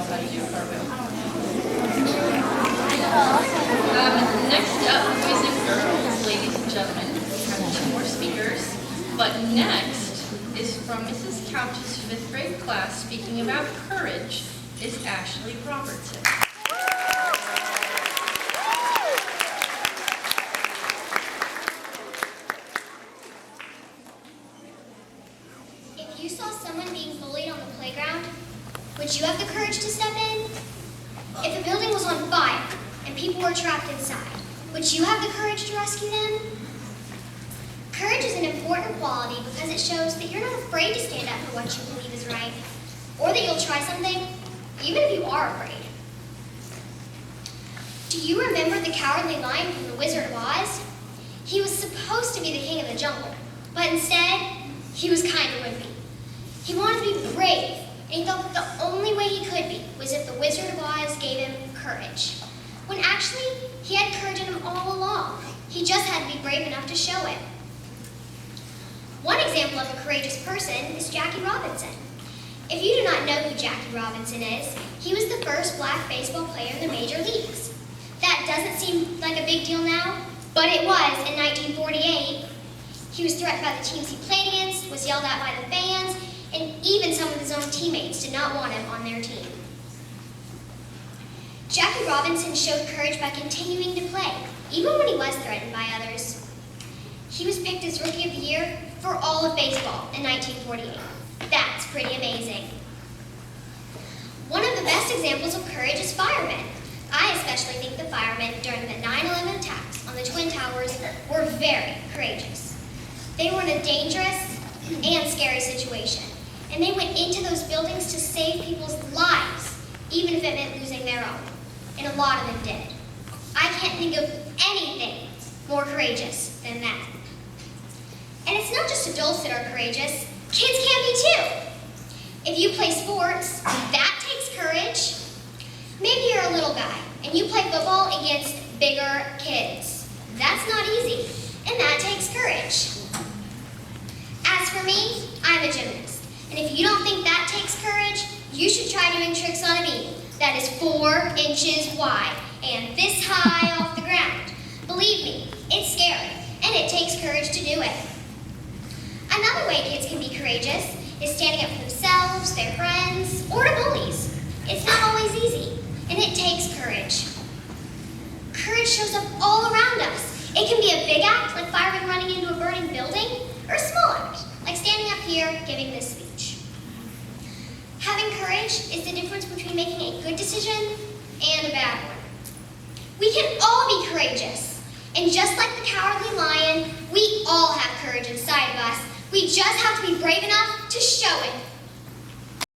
how to do a cartwheel. Next up, boys and girls, ladies and gentlemen, we have 2 more speakers. But next is from Mrs. Couch's 5th grade class, speaking about courage, is Ashley Robertson. If you saw someone being bullied on the playground, would you have the courage to step in? If a building was on fire and people were trapped inside, would you have the courage to rescue them? Courage is an important quality because it shows that you're not afraid to stand up for what you believe is right, or that you'll try something, even if you are afraid. Do you remember the cowardly lion from The Wizard of Oz? He was supposed to be the king of the jungle, but instead, he was kind of wimpy. He wanted to be brave, and he thought that the only way he could be was if the Wizard of Oz gave him courage. When actually, he had courage in him all along. He just had to be brave enough to show it. One example of a courageous person is Jackie Robinson. If you do not know who Jackie Robinson is, he was the first black baseball player in the major leagues. That doesn't seem like a big deal now, but it was in 1948. He was threatened by the teams he played against, was yelled at by the fans, and even some of his own teammates did not want him on their team. Jackie Robinson showed courage by continuing to play, even when he was threatened by others. He was picked as Rookie of the Year for all of baseball in 1948. That's pretty amazing. One of the best examples of courage is firemen. I especially think the firemen during the 9/11 attacks on the Twin Towers were very courageous. They were in a dangerous and scary situation, and they went into those buildings to save people's lives, even if it meant losing their own. And a lot of them did. I can't think of anything more courageous than that. And it's not just adults that are courageous, kids can be too. If you play sports, that takes courage. Maybe you're a little guy and you play football against bigger kids. That's not easy, and that takes courage. As for me, I'm a gymnast, and if you don't think that takes courage, you should try doing tricks on a beam that is 4 inches wide and this high off the ground. Believe me, it's scary, and it takes courage to do it. Another way kids can be courageous is standing up for themselves, their friends, or to bullies. It's not always easy, and it takes courage. Courage shows up all around us. It can be a big act, like firemen running into a burning building, or a small act, like standing up here giving this speech. Having courage is the difference between making a good decision and a bad one. We can all be courageous, and just like the cowardly lion, we all have courage inside of us. We just have to be brave enough to show it